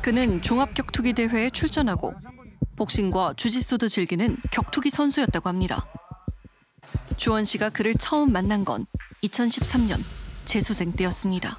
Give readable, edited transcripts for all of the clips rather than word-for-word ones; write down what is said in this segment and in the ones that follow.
그는 종합격투기 대회에 출전하고 복싱과 주짓수도 즐기는 격투기 선수였다고 합니다. 주원 씨가 그를 처음 만난 건 2013년 재수생 때였습니다.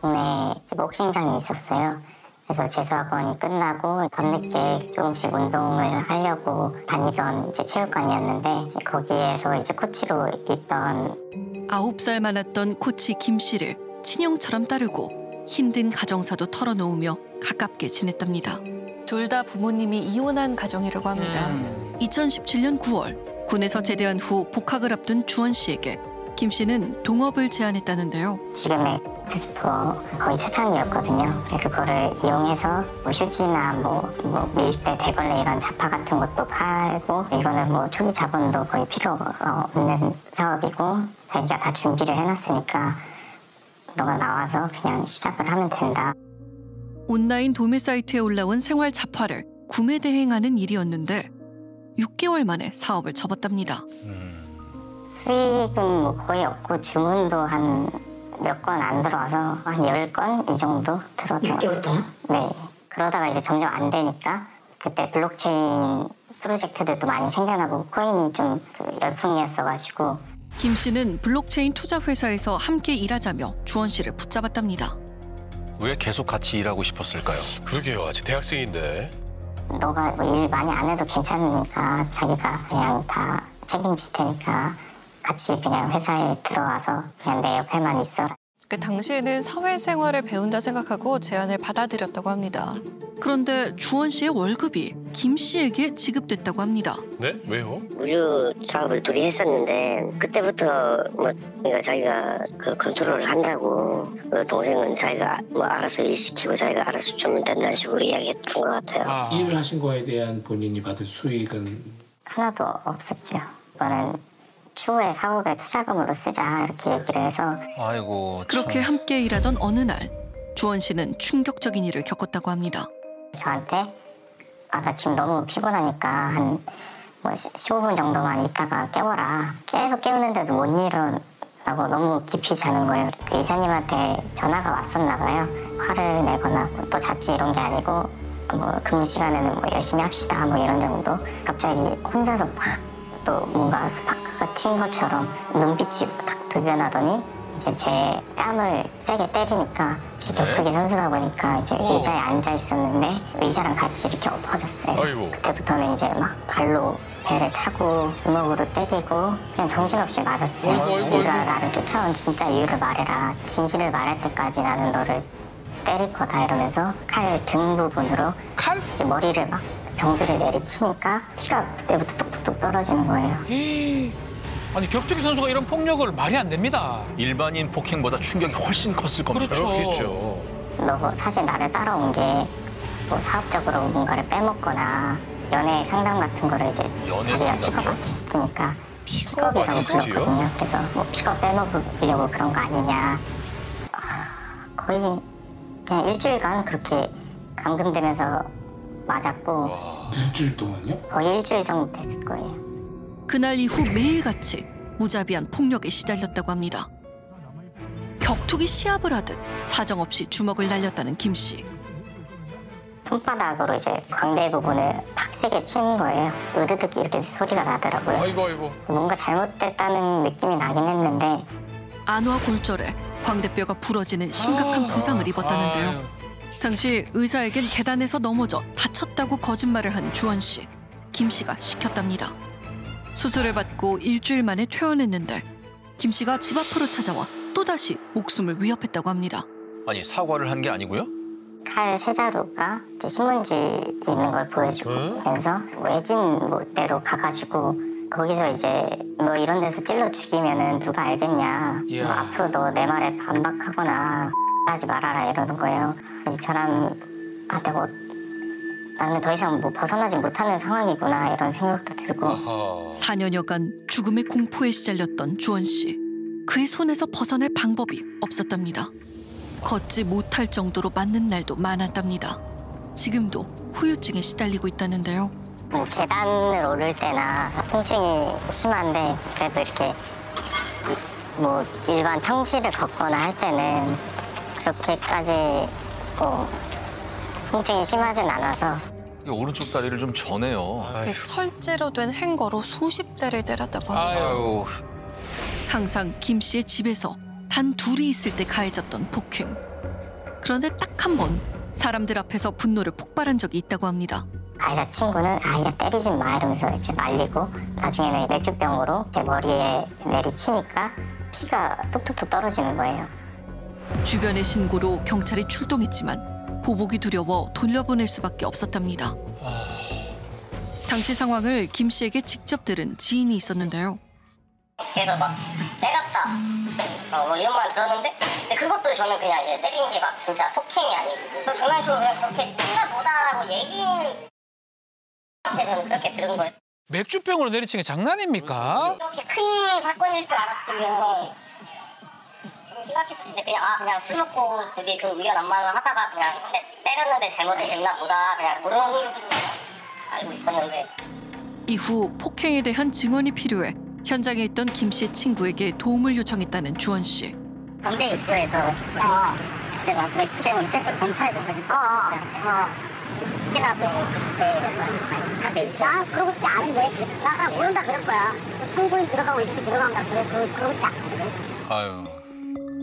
동네에 복싱장이 있었어요. 그래서 재수학원이 끝나고 밤늦게 조금씩 운동을 하려고 다니던 체육관이었는데 거기에서 코치로 있던 9살 많았던 코치 김 씨를 친형처럼 따르고 힘든 가정사도 털어놓으며 가깝게 지냈답니다. 둘 다 부모님이 이혼한 가정이라고 합니다. 2017년 9월 군에서 제대한 후 복학을 앞둔 주원 씨에게 김 씨는 동업을 제안했다는데요. 지금의 스토어 거의 초창기였거든요. 그래서 그거를 이용해서 휴지나 밀대, 대걸레 이런 잡화 같은 것도 팔고 이거는 초기 자본도 거의 필요 없는 사업이고 자기가 다 준비를 해놨으니까 너가 나와서 그냥 시작을 하면 된다. 온라인 도매 사이트에 올라온 생활 잡화를 구매 대행하는 일이었는데 6개월 만에 사업을 접었답니다. 수익은 거의 없고 주문도 한 몇 건 안 들어와서 한 10건 이 정도 들어왔어요. 6개월 동안? 네. 그러다가 이제 점점 안 되니까 그때 블록체인 프로젝트들도 많이 생겨나고 코인이 좀 열풍이었어가지고 김 씨는 블록체인 투자 회사에서 함께 일하자며 주원 씨를 붙잡았답니다. 왜 계속 같이 일하고 싶었을까요? 그러게요. 아직 대학생인데. 너가 일 많이 안 해도 괜찮으니까 자기가 그냥 다 책임질 테니까 같이 그냥 회사에 들어와서 그냥 내 옆에만 있어라. 그 당시에는 사회생활을 배운다 생각하고 제안을 받아들였다고 합니다. 그런데 주원 씨의 월급이 김 씨에게 지급됐다고 합니다. 네? 왜요? 우유 사업을 둘이 했었는데 그때부터 그러니까 자기가 그 컨트롤을 한다고 동생은 자기가 알아서 일 시키고 자기가 알아서 주면 된다는 식으로 이야기했던 것 같아요. 일을 하신 거에 대한 본인이 받은 수익은? 하나도 없었죠. 이거는 추후에 사업에 투자금으로 쓰자 이렇게 얘기를 해서 아이고. 그렇게 함께 일하던 어느 날 주원 씨는 충격적인 일을 겪었다고 합니다. 저한테 나 지금 너무 피곤하니까 한 15분 정도만 있다가 깨워라. 계속 깨우는데도 못 일어나고 너무 깊이 자는 거예요. 그 이사님한테 전화가 왔었나 봐요. 화를 내거나 또 잤지 이런 게 아니고 근무 시간에는 열심히 합시다 이런 정도. 갑자기 혼자서 막 또 뭔가 스파크가 튄 것처럼 눈빛이 탁 돌변하더니 이제 제 뺨을 세게 때리니까 제 격투기 선수다 보니까 이제 의자에 앉아 있었는데 의자랑 같이 이렇게 엎어졌어요. 아이고. 그때부터는 이제 막 발로 배를 차고 주먹으로 때리고 그냥 정신없이 맞았어요. 네가 나를 쫓아온 진짜 이유를 말해라. 진실을 말할 때까지 나는 너를 때릴 거다 이러면서 칼 등 부분으로 이제 머리를 막 정수를 내리치니까 피가 그때부터 뚝뚝뚝 떨어지는 거예요. 아니 격투기 선수가 이런 폭력을 말이 안 됩니다. 일반인 폭행보다 충격이 훨씬 컸을 겁니다. 그렇죠. 그렇겠죠. 너 사실 나를 따라온 게 뭐 사업적으로 뭔가를 빼먹거나 연애 상담 같은 거를 이제 연애 자기가 상담이요? 픽업 아티스트니까 픽업 픽업이라고 아티스트요? 불렀거든요. 그래서 픽업 빼먹으려고 그런 거 아니냐. 거의 그냥 일주일간 그렇게 감금되면서 맞았고 일주일 동안요? 거의 일주일 정도 됐을 거예요. 그날 이후 매일같이 무자비한 폭력에 시달렸다고 합니다. 격투기 시합을 하듯 사정없이 주먹을 날렸다는 김 씨. 손바닥으로 이제 광대 부분을 팍 세게 치는 거예요. 으드득 이렇게 소리가 나더라고요. 아이고. 뭔가 잘못됐다는 느낌이 나긴 했는데 안와 골절에 광대뼈가 부러지는 심각한 부상을 입었다는데요. 당시 의사에겐 계단에서 넘어져 다쳤다고 거짓말을 한 주원 씨. 김 씨가 시켰답니다. 수술을 받고 일주일 만에 퇴원했는데 김 씨가 집 앞으로 찾아와 또다시 목숨을 위협했다고 합니다. 아니 사과를 한 게 아니고요? 칼 세 자루가 이제 신문지 있는 걸 보여주고 그래서 외진대로 가가지고 거기서 이제 너 이런 데서 찔러 죽이면은 누가 알겠냐. 너 앞으로 너 내 말에 반박하거나 하지 말아라 이러는 거예요. 이 사람한테 나는 더 이상 벗어나지 못하는 상황이구나 이런 생각도 들고 4년여간 죽음의 공포에 시달렸던 주원 씨. 그의 손에서 벗어날 방법이 없었답니다. 걷지 못할 정도로 맞는 날도 많았답니다. 지금도 후유증에 시달리고 있다는데요. 계단을 오를 때나 통증이 심한데 그래도 이렇게 일반 평지를 걷거나 할 때는 그렇게까지 통증이 심하진 않아서. 이 오른쪽 다리를 좀 저네요. 철제로 된 행거로 수십 대를 때렸다고 합니다. 아유. 항상 김 씨의 집에서 단 둘이 있을 때 가해졌던 폭행. 그런데 딱 한 번 사람들 앞에서 분노를 폭발한 적이 있다고 합니다. 가해자 친구는 아이가 때리지 마 이러면서 이제 말리고 나중에는 맥주병으로 제 머리에 내리치니까 피가 뚝뚝뚝 떨어지는 거예요. 주변의 신고로 경찰이 출동했지만 보복이 두려워 돌려보낼 수밖에 없었답니다. 당시 상황을 김 씨에게 직접 들은 지인이 있었는데요. 그래서 막 때렸다 뭐 이런 말 들었는데 근데 그것도 저는 그냥 이제 때린 게 막 진짜 폭행이 아니고 장난식으로 그냥 그렇게 끝나보다라고 얘기는 저는 그렇게 들은 거예요. 맥주병으로 내리친 게 장난입니까? 이렇게 큰 사건일 줄 알았으면 좀 심각했을 텐데 그냥 술 먹고 저기 그 위험 안마를 하다가 그냥 때렸는데 잘못됐나 보다 그냥 그런 알고 있었는데. 이후 폭행에 대한 증언이 필요해 현장에 있던 김 씨의 친구에게 도움을 요청했다는 주원 씨. 경대 입구에서 내가 맥주 때문에 계속 경찰도 지나고 그때 그러고 싶지 않은데 나가 모른다 그럴 거야. 친구인 들어가고 있으면 들어간다 그러고 싶지 않거든. 아유.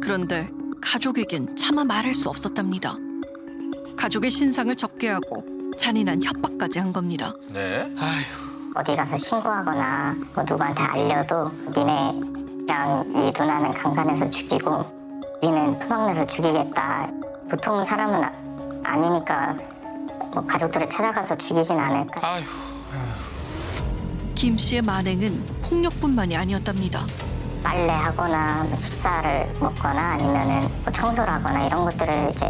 그런데 가족에겐 차마 말할 수 없었답니다. 가족의 신상을 접게 하고 잔인한 협박까지 한 겁니다. 네. 아휴. 어디 가서 신고하거나 뭐 누구한테 알려도 니네랑 네 누나는 강간해서 죽이고 우리는 토막내서 죽이겠다. 보통 사람은 아니니까 뭐 가족들을 찾아가서 죽이진 않을까. 아휴. 김 씨의 만행은 폭력뿐만이 아니었답니다. 빨래하거나 뭐 식사를 먹거나 아니면은 뭐 청소를 하거나 이런 것들을 이제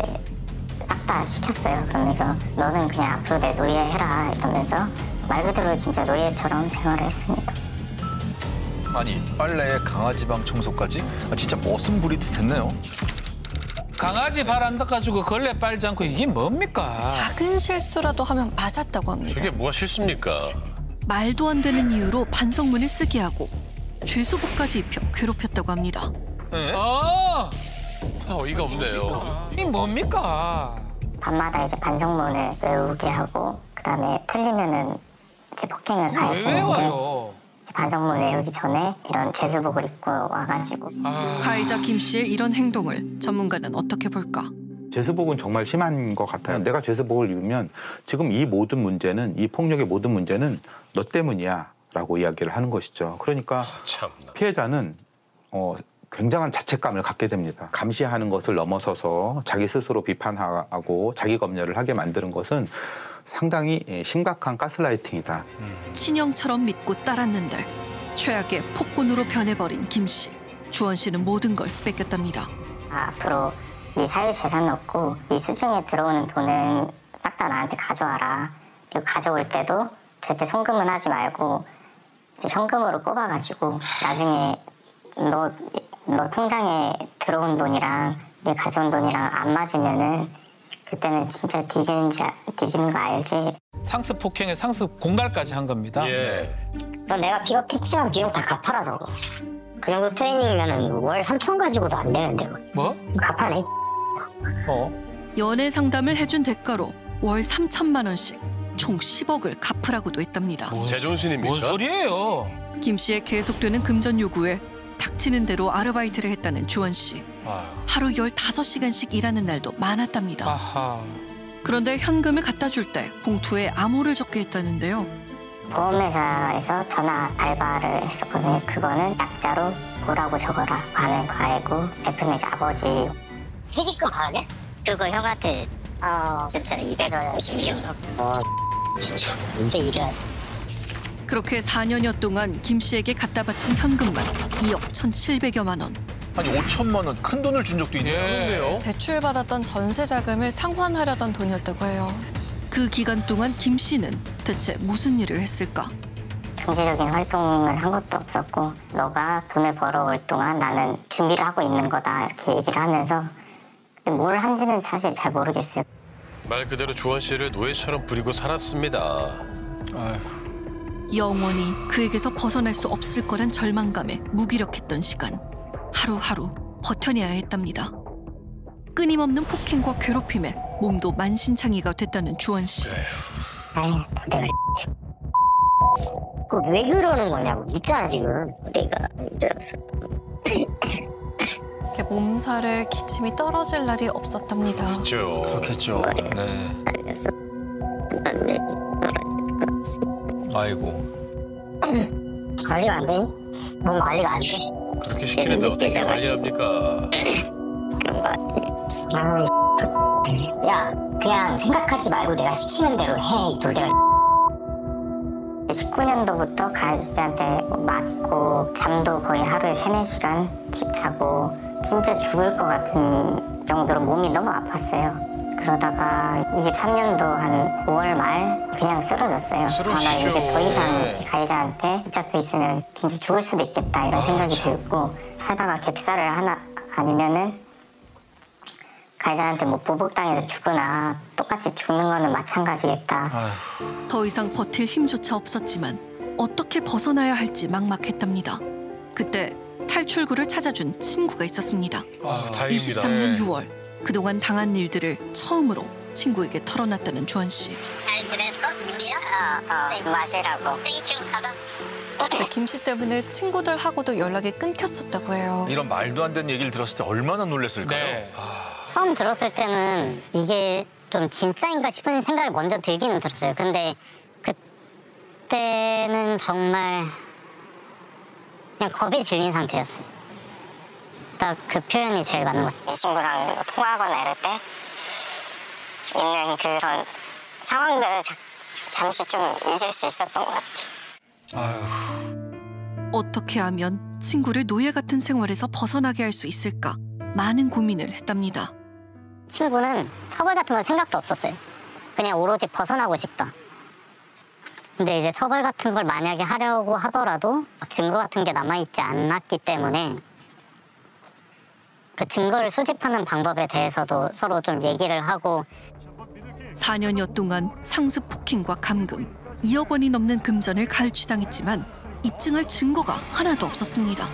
싹 다 시켰어요. 그러면서 너는 그냥 앞으로 내 노예 해라 이러면서 말 그대로 진짜 노예처럼 생활을 했습니다. 아니 빨래에 강아지방 청소까지? 진짜 머슴부리듯 했네요. 강아지 발 안 닦아주고 걸레 빨지 않고 이게 뭡니까? 작은 실수라도 하면 맞았다고 합니다. 저게 뭐가 실수입니까? 말도 안 되는 이유로 반성문을 쓰게 하고 죄수복까지 입혀 괴롭혔다고 합니다. 네? 어이가 없네요. 이게 뭡니까? 밤마다 이제 반성문을 외우게 하고 그다음에 틀리면은 이제 폭행을 왜 가했었는데 외워요? 이제 반성문 외우기 전에 이런 죄수복을 입고 와가지고 가해자 김 씨의 이런 행동을 전문가는 어떻게 볼까? 죄수복은 정말 심한 것 같아요. 내가 죄수복을 입으면 지금 이 모든 문제는 이 폭력의 모든 문제는 너 때문이야 라고 이야기를 하는 것이죠. 그러니까 참나. 피해자는 굉장한 자책감을 갖게 됩니다. 감시하는 것을 넘어서서 자기 스스로 비판하고 자기 검열을 하게 만드는 것은 상당히 심각한 가스라이팅이다. 친형처럼 믿고 따랐는데 최악의 폭군으로 변해버린 김 씨. 주원 씨는 모든 걸 뺏겼답니다. 앞으로 네 사유재산 없고 네 수중에 들어오는 돈은 싹 다 나한테 가져와라. 그리고 가져올 때도 절대 송금은 하지 말고 이제 현금으로 뽑아가지고 나중에 너 통장에 들어온 돈이랑 네 가져온 돈이랑 안 맞으면은 그때는 진짜 뒤지는 거 알지? 상습 폭행에 상습 공갈까지 한 겁니다. 예. 너 내가 비록 택시한 비용 다 갚아라 너. 그 정도 트레이닝이면은 월 3천 가지고도 안 되는데 뭐? 갚아내. 연애 상담을 해준 대가로 월 3천만 원씩 총 10억을 갚으라고도 했답니다. 제정신입니까? 뭔 소리예요? 김 씨의 계속되는 금전 요구에 닥치는 대로 아르바이트를 했다는 주원 씨. 아유. 하루 15시간씩 일하는 날도 많았답니다. 아하. 그런데 현금을 갖다 줄 때 봉투에 암호를 적게 했다는데요. 보험회사에서 전화 알바를 했었거든요. 그거는 약자로 뭐라고 적어라. 과는 과이고 F는 이제 아버지. 퇴직금 받았냐? 그거 형한테 진짜 250명. 진짜 언제 일해야지. 그렇게 4년여 동안 김 씨에게 갖다 바친 현금만 2억 1,700여만 원. 아니 5천만 원 큰 돈을 준 적도 있네요. 예. 대출받았던 전세 자금을 상환하려던 돈이었다고 해요. 그 기간 동안 김 씨는 대체 무슨 일을 했을까? 경제적인 활동을 한 것도 없었고 너가 돈을 벌어올 동안 나는 준비를 하고 있는 거다 이렇게 얘기를 하면서 근데 뭘 한지는 사실 잘 모르겠어요. 말 그대로 주원 씨를 노예처럼 부리고 살았습니다. 영원히 그에게서 벗어날 수 없을 거란 절망감에 무기력했던 시간. 하루하루 버텨내야 했답니다. 끊임없는 폭행과 괴롭힘에 몸도 만신창이가 됐다는 주원 씨. 아유, 내가 왜 그러는 거냐고 묻잖아 지금. 내가 힘들었어. 이렇게 몸살에 기침이 떨어질 날이 없었답니다. 그렇죠. 그렇겠죠. 네. 달렸어. 나중에 아이고. 관리가 안 돼? 몸 관리가 안 돼? 그렇게 시키는데 어떻게 관리합니까? 그런 거 같아. 아유, 야 그냥 생각하지 말고 내가 시키는 대로 해 이 돌대가. 19년도부터 가이드한테 맞고 잠도 거의 하루에 3-4시간씩 자고 진짜 죽을 것 같은 정도로 몸이 너무 아팠어요. 그러다가 23년도 한 5월 말 그냥 쓰러졌어요. 나 이제 더 이상 가해자한테 붙잡혀 있으면 진짜 죽을 수도 있겠다 이런 생각이 들고 살다가 객사를 하나 아니면은 가해자한테 뭐 보복당해서 죽으나 똑같이 죽는 거는 마찬가지겠다. 더 이상 버틸 힘조차 없었지만 어떻게 벗어나야 할지 막막했답니다. 그때 탈출구를 찾아준 친구가 있었습니다. 다행입니다. 23년 6월 그동안 당한 일들을 처음으로 친구에게 털어놨다는 주원 씨. 잘 지냈어? 우리야? 마시라고. 땡큐 가자. 김 씨 때문에 친구들하고도 연락이 끊겼었다고 해요. 이런 말도 안 되는 얘기를 들었을 때 얼마나 놀랐을까요? 네. 처음 들었을 때는 이게 좀 진짜인가 싶은 생각이 먼저 들기는 들었어요. 근데 그때는 정말 그냥 겁이 질린 상태였어요. 딱 그 표현이 제일 맞는 것 같아요. 이 친구랑 통화하거나 이럴 때 있는 그런 상황들을 잠시 좀 잊을 수 있었던 것 같아요. 어떻게 하면 친구를 노예 같은 생활에서 벗어나게 할 수 있을까 많은 고민을 했답니다. 친구는 처벌 같은 걸 생각도 없었어요. 그냥 오로지 벗어나고 싶다. 근데 이제 처벌 같은 걸 만약에 하려고 하더라도 증거 같은 게 남아있지 않았기 때문에 그 증거를 수집하는 방법에 대해서도 서로 좀 얘기를 하고 4년여 동안 상습 폭행과 감금, 2억 원이 넘는 금전을 갈취당했지만 입증할 증거가 하나도 없었습니다.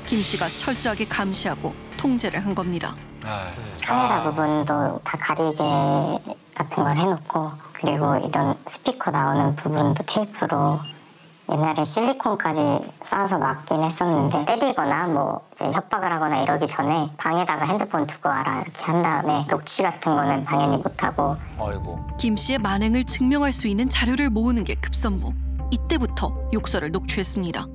김 씨가 철저하게 감시하고 통제를 한 겁니다. 카메라 부분도 다 가리개 같은 걸 해놓고 그리고 이런 스피커 나오는 부분도 테이프로 옛날에 실리콘까지 쏴서 막긴 했었는데 때리거나 뭐 이제 협박을 하거나 이러기 전에 방에다가 핸드폰 두고 와라 이렇게 한 다음에 녹취 같은 거는 당연히 못하고. 아이고. 김 씨의 만행을 증명할 수 있는 자료를 모으는 게 급선무. 이때부터 욕설을 녹취했습니다.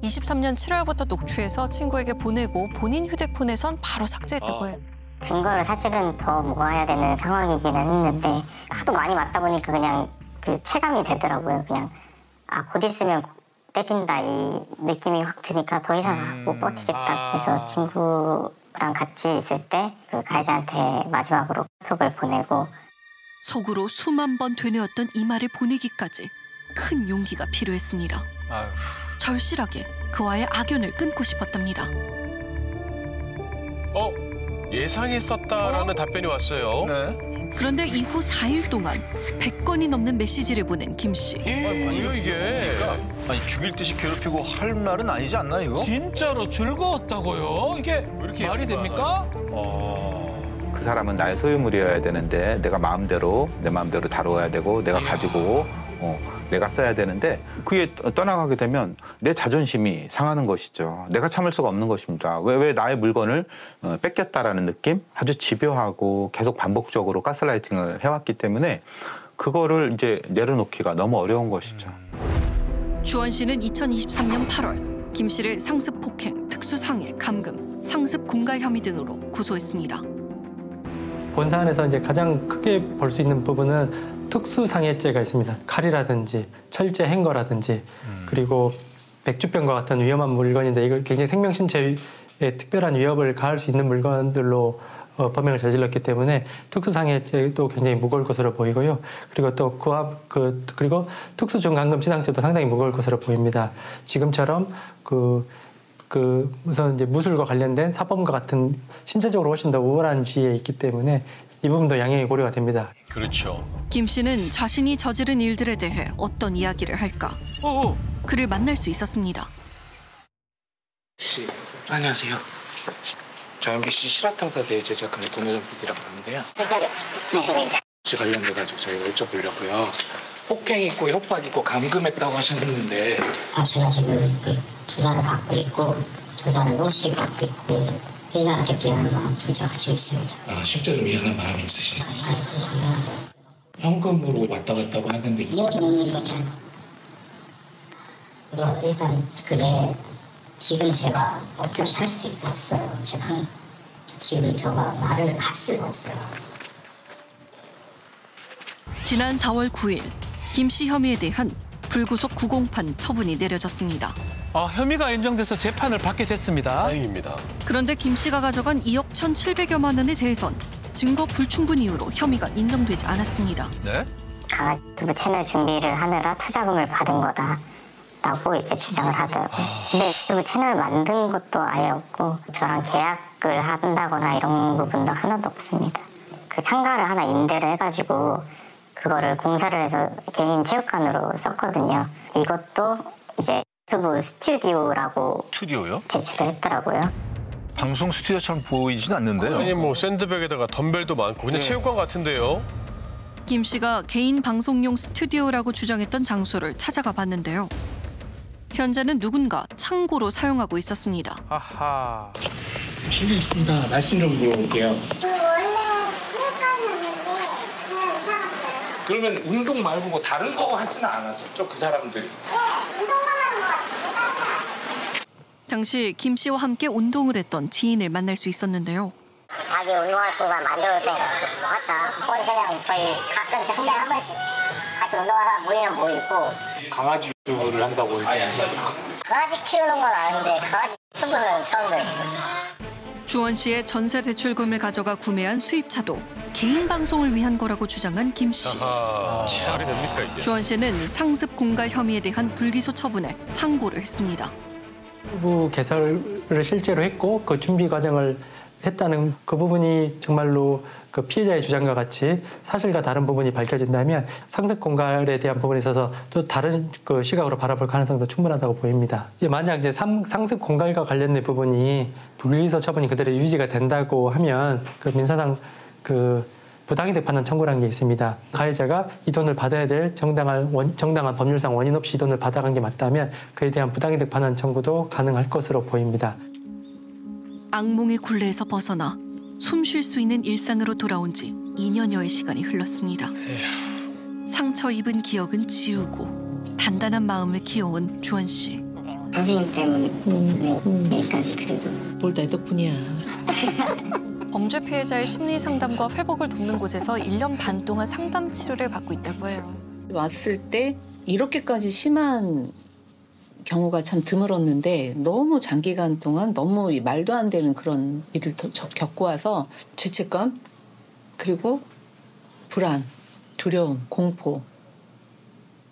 23년 7월부터 녹취해서 친구에게 보내고 본인 휴대폰에선 바로 삭제했다고 해요. 증거를 사실은 더 모아야 되는 상황이기는 했는데 하도 많이 맞다 보니까 그냥 그 체감이 되더라고요. 그냥 곧 있으면 때린다 이 느낌이 확 드니까 더 이상 못 버티겠다. 그래서 친구랑 같이 있을 때 그 가해자한테 마지막으로 톡을 보내고 속으로 수만 번 되뇌었던 이 말을 보내기까지 큰 용기가 필요했습니다. 절실하게 그와의 악연을 끊고 싶었답니다. 예상했었다라는 답변이 왔어요. 네. 그런데 이후 4일 동안 100건이 넘는 메시지를 보낸 김 씨. 뭐예요 이게? 아니 죽일 듯이 괴롭히고 할 말은 아니지 않나 이거? 진짜로 즐거웠다고요? 이게 말이 됩니까? 그 사람은 나의 소유물이어야 되는데 내가 내 마음대로 다뤄야 되고 내가 가지고 내가 써야 되는데 그게 떠나가게 되면 내 자존심이 상하는 것이죠. 내가 참을 수가 없는 것입니다. 왜 나의 물건을 뺏겼다라는 느낌? 아주 집요하고 계속 반복적으로 가스라이팅을 해왔기 때문에 그거를 이제 내려놓기가 너무 어려운 것이죠. 주원 씨는 2023년 8월 김 씨를 상습 폭행, 특수상해, 감금, 상습 공갈 혐의 등으로 구소했습니다. 본 사안에서 이제 가장 크게 볼 수 있는 부분은 특수상해죄가 있습니다. 칼이라든지 철제 행거라든지 그리고 백주병과 같은 위험한 물건인데 이거 굉장히 생명신체에 특별한 위협을 가할 수 있는 물건들로 범행을 저질렀기 때문에 특수상해죄도 굉장히 무거울 것으로 보이고요. 그리고 또 그리고 특수중간금치상죄도 상당히 무거울 것으로 보입니다. 지금처럼 우선 이제 무술과 관련된 사범과 같은 신체적으로 훨씬 더 우월한 지위에 있기 때문에 이 부분도 양형이 고려가 됩니다. 그렇죠. 김 씨는 자신이 저지른 일들에 대해 어떤 이야기를 할까? 그를 만날 수 있었습니다. 씨, 안녕하세요. 저 MBC 실화탐사 대제작하는 동료정 PD라고 하는데요. 네. 혹시 관련돼가지고 저희가 여쭤보려고요. 폭행 있고 협박 있고 감금했다고 하셨는데 제가 지금 그 조사를 받고 있고 조사를 노시게 받고 있고 피해자한테 미안한 마음 진짜 가지고 있습니다. 실제로 미안한 마음이 있으시네요. 좀 당연하죠. 현금으로 왔다 갔다고 하는데 이렇게 먹는 거잖아요. 일단 그게 지금 제가 어떻게 할 수 없어요. 제가 지금 저가 말을 할 수가 없어요. 지난 4월 9일 김 씨 혐의에 대한 불구속 구공판 처분이 내려졌습니다. 혐의가 인정돼서 재판을 받게 됐습니다. 다행입니다. 그런데 김 씨가 가져간 2억 1,700여만 원에 대해선 증거 불충분 이유로 혐의가 인정되지 않았습니다. 네? 강아지 유튜브 채널 준비를 하느라 투자금을 받은 거다라고 이제 주장을 하더라고요. 근데 유튜브 채널 만든 것도 아예 없고 저랑 계약을 한다거나 이런 부분도 하나도 없습니다. 그 상가를 하나 임대를 해가지고 그거를 공사를 해서 개인 체육관으로 썼거든요. 이것도 이제 유튜브 스튜디오라고 스튜디오요? 제출을 했더라고요. 방송 스튜디오처럼 보이진 않는데요. 아니 뭐 샌드백에다가 덤벨도 많고 그냥 체육관 같은데요. 김 씨가 개인 방송용 스튜디오라고 주장했던 장소를 찾아가 봤는데요. 현재는 누군가 창고로 사용하고 있었습니다. 아하. 실례했습니다. 말씀 좀 물어볼게요. 그러면 운동 말고 뭐 다른 거 하지는 않았었죠? 그 사람들이. 당시 김 씨와 함께 운동을 했던 지인을 만날 수 있었는데요. 자기 운동할 공간 만들어올 테니까 하자. 거기 그냥 저희 가끔씩 한 달에 한 번씩 같이 운동하는 사람 모이면 모이고. 강아지 유튜브를 한다고 해서. 강아지 키우는 건 아는데 강아지 유튜브는 처음 들어요. 주원 씨의 전세 대출금을 가져가 구매한 수입차도 개인 방송을 위한 거라고 주장한 김 씨. 말이 됩니까 이게? 주원 씨는 상습 공갈 혐의에 대한 불기소 처분에 항고를 했습니다. 후보 개설을 실제로 했고 그 준비 과정을 했다는 그 부분이 정말로 그 피해자의 주장과 같이 사실과 다른 부분이 밝혀진다면 상습 공갈에 대한 부분에 있어서 또 다른 그 시각으로 바라볼 가능성도 충분하다고 보입니다. 만약 이제 상습 공갈과 관련된 부분이 불기소 처분이 그대로 유지가 된다고 하면 그 민사상 그 부당이득 판단 청구라는 게 있습니다. 가해자가 이 돈을 받아야 될 정당한 법률상 원인 없이 이 돈을 받아간 게 맞다면 그에 대한 부당이득 판단 청구도 가능할 것으로 보입니다. 악몽의 굴레에서 벗어나 숨 쉴 수 있는 일상으로 돌아온 지 2년여의 시간이 흘렀습니다. 상처 입은 기억은 지우고 단단한 마음을 키워온 주원 씨. 선생님 때문에 여기까지 그래도. 뭘 내 덕분이야. 범죄 피해자의 심리 상담과 회복을 돕는 곳에서 1년 반 동안 상담 치료를 받고 있다고 해요. 왔을 때 이렇게까지 심한 경우가 참 드물었는데 너무 장기간 동안 너무 말도 안 되는 그런 일을 겪고 와서 죄책감 그리고 불안, 두려움, 공포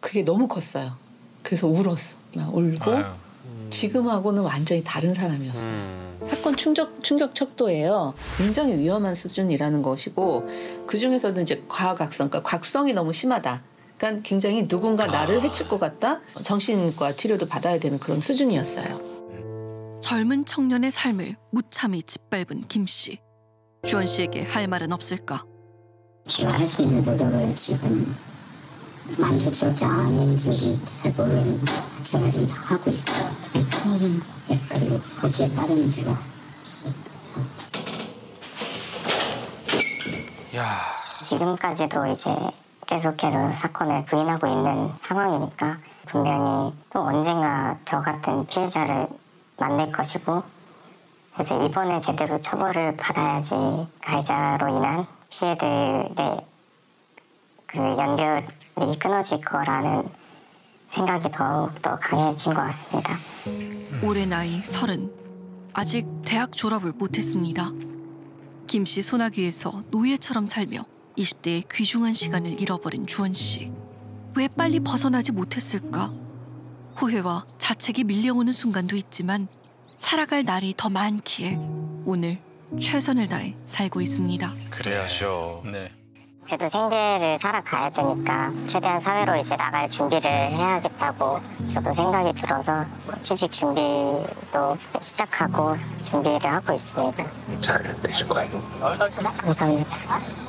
그게 너무 컸어요. 그래서 울었어. 막 울고 지금하고는 완전히 다른 사람이었어요. 사건 충격 척도예요. 굉장히 위험한 수준이라는 것이고 그중에서도 이제 과각성, 그러니까 각성이 너무 심하다. 그러니까 굉장히 누군가 나를 해칠 것 같다. 정신과 치료도 받아야 되는 그런 수준이었어요. 젊은 청년의 삶을 무참히 짓밟은 김 씨. 주원 씨에게 할 말은 없을까? 제가 할 수 있는 노력을 지금 만족스럽지 않은지 잘 모르겠는데 제가 지금 다 하고 있어요. 네, 그리고 거기에 따른 제가 지금까지도 이제 계속해서 사건을 부인하고 있는 상황이니까 분명히 또 언젠가 저 같은 피해자를 만날 것이고 그래서 이번에 제대로 처벌을 받아야지 가해자로 인한 피해들의 그 연결이 끊어질 거라는 생각이 더욱더 강해진 것 같습니다. 올해 나이 30. 아직 대학 졸업을 못했습니다. 김 씨 소나기에서 노예처럼 살며 20대의 귀중한 시간을 잃어버린 주원 씨. 왜 빨리 벗어나지 못했을까? 후회와 자책이 밀려오는 순간도 있지만 살아갈 날이 더 많기에 오늘 최선을 다해 살고 있습니다. 그래야죠. 네. 그래도 생계를 살아가야 되니까 최대한 사회로 이제 나갈 준비를 해야겠다고 저도 생각이 들어서 취직 준비도 시작하고 준비를 하고 있습니다. 잘 되실 거예요. 감사합니다.